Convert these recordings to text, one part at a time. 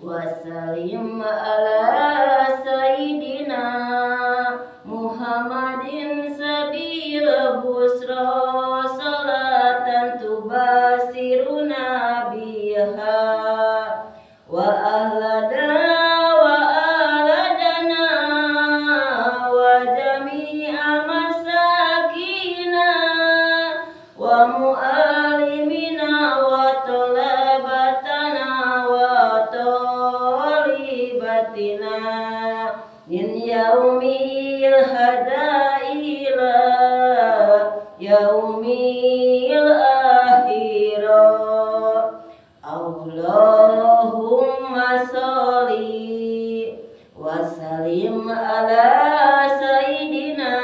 Wassalim ala Sayyidina Muhammadin sabil busra salatan tubasiruna biha wa ahlana wa aladana wa jami'a masakina wa mu'alimina wa talabatana wa talibatina min yaumil hadaila yaumil akhirah. Allahumma sholli wa sallim ala Sayyidina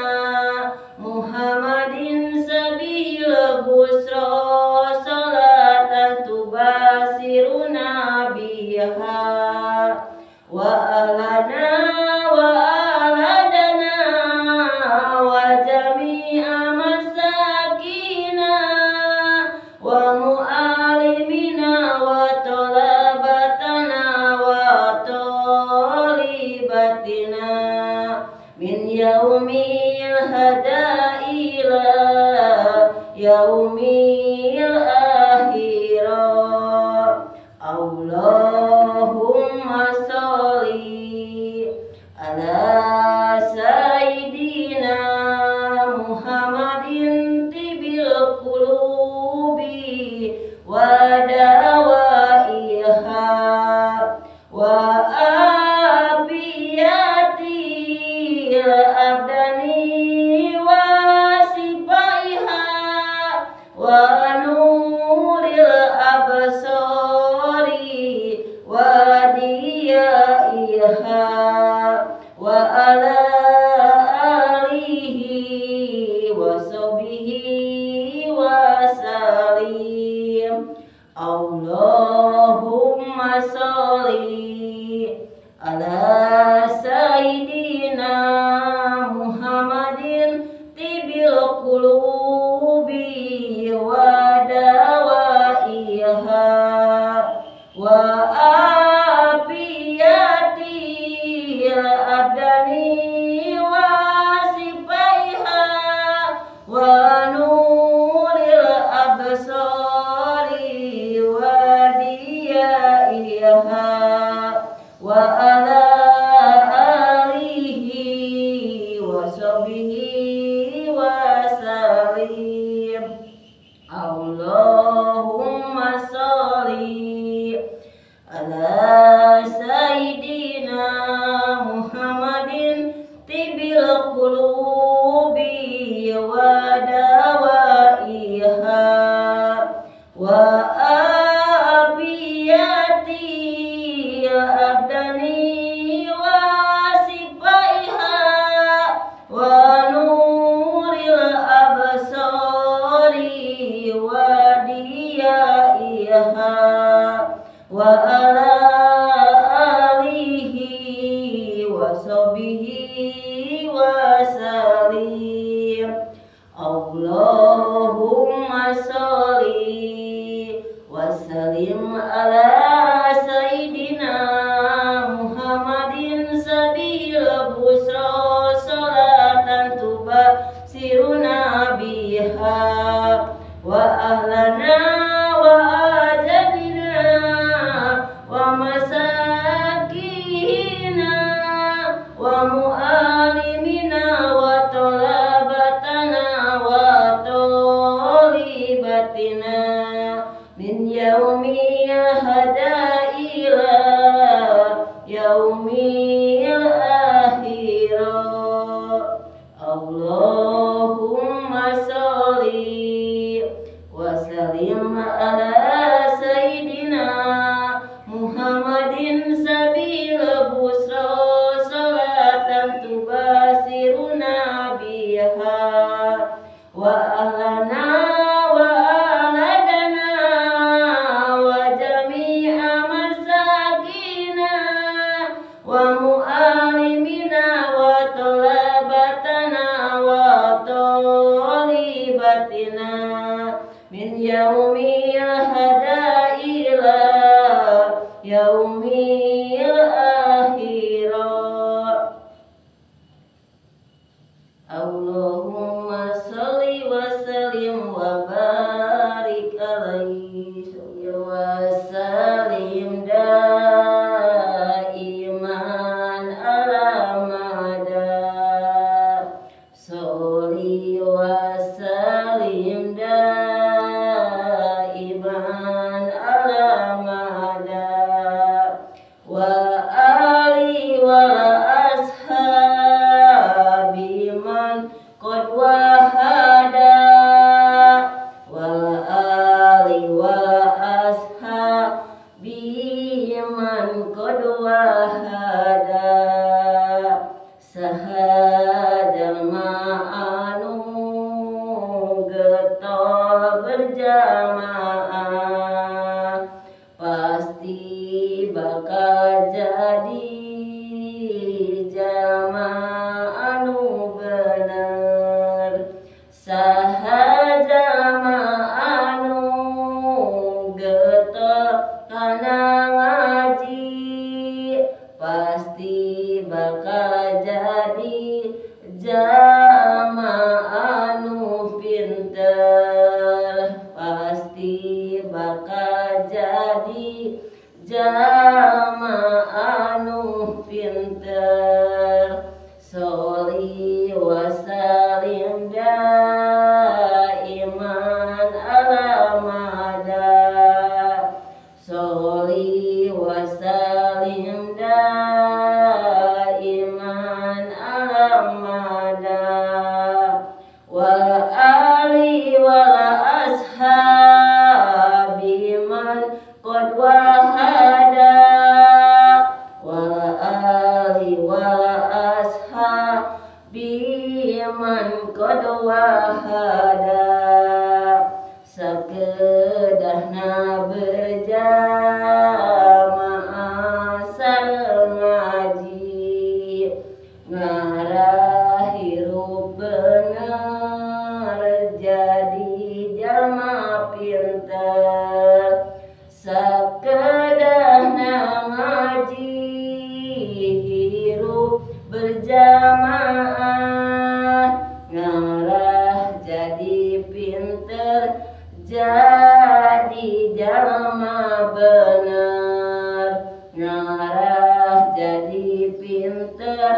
Muhammadin sabil busra salatan tubasiruna biha wa alana wa aladana wa jami'a masakina wa mu'alimina wa talabatana wa talibatina min yaumil hadaila yaumil akhirah. Allahumma sholli ala Sayyidina Muhammadin tibil qulubi wa dawaiha wa afiyatil abdani wa sifaiha wa nuril absari wa diyaiha wa ala alihi wa sahbihi wa salim. Allahumma sholli ala Sayyidina Muhammadin tibil qulubi wa dawaiha wa afiyatil abdani wa sifaiha wa nuril absari wa diyaiha wa ala alihi wa sahbihi wa salim. Allahumma sholli ala Sayyidina Muhammadin tibil qulubi wa dawaiha wa afiyatil abdani wa sifaiha wa nuril absari wa diyaiha wa ala alihi wa sahbihi wa salim. Allahumma sholli wa sallim ala Sayyidina Muhammadin sabil busra salatan tubasiruna biha wa ahlana wa ajadina wa masakina wa mu'alimina wa talabatana wa talibatina min yaumil hadaila yaumil akhirah. Allahumma sholli wa sallim ala Sayyidina Muhammadin sabil busra salatan tubasiruna biha wa ahlana wa aladana wa jami'a masakina wa mu'alimina wa talabatana wa talibatina min yaumil hadaila yaumil wal ali wal ashabi man qad wahada wal ali wal ashabi man qad wahada sahajal ma'anu getol berjamaah pasti bakal jadi jamaah anu bener sahajal ma'anu getol kana ngaji pasti bakal jadi jamaah anu pinter pasti bakal jadi jamaah anu pinter sholli wa sallim daiman ala mada sholli wa sallim daiman ala mada wal ali wal ashabi man qad wahada wal ali wal ashabi man qad wahada sakedahna berjamaah sareng ngaji ngarah hirup bener jadi jalma pinter sakedahna ngaji hirup berjamaah ngarah jadi pinter jadi jalma bener ngarah jadi pinter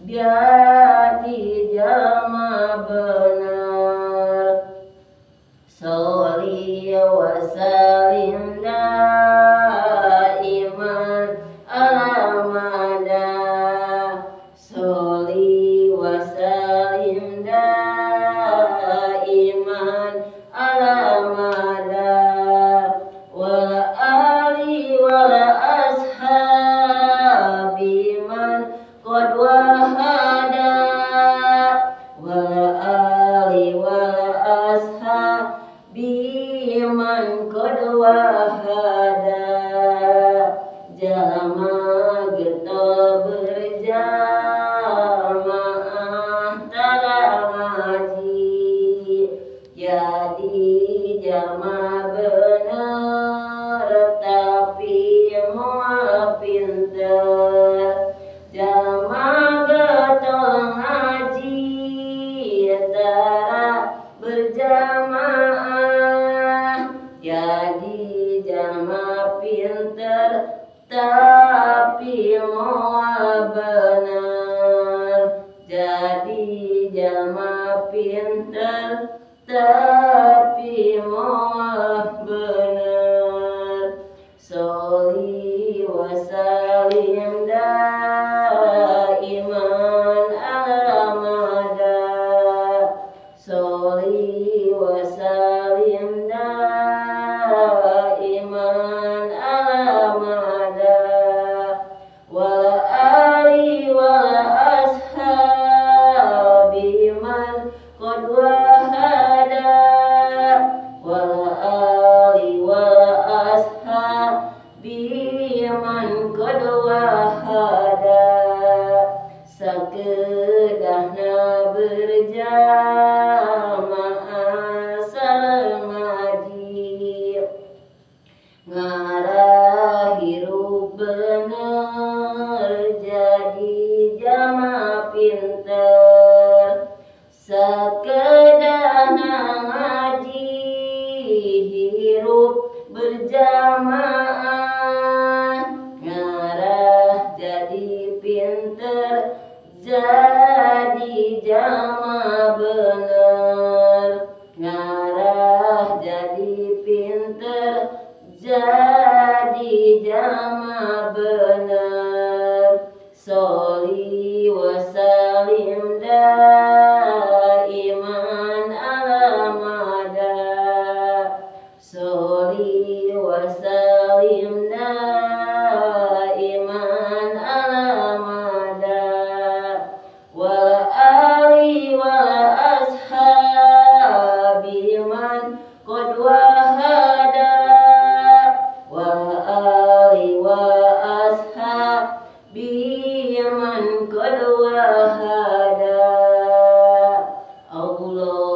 jadi jalma bener sholli wa sallim daiman ala mada sholli wa sallim daiman ala mada wal ali wal ashabi man qad wahada wal ali wal ashabi man qad wahada jalma getol berjamaah tara ngaji jadi jalma bener tapi moal pinter jalma getol ngaji tara berjamaah jadi jalma pinter tapi moal bener jadi jalma pinter tapi moal bener sholli wa sallim daiman ala mada sholli wa sallim daiman ala mada wal ali wal ashabi man qad wahada wal ali wal ashabi man qad wahada sakedahna berjamaah sareng ngaji ngarah hirup bener jadi jamaah pinter sakedahna ngaji hirup berjamaah ngarah jadi pinter jadi jamaah bener ngarah jadi pinter jadi jamaah bener Allah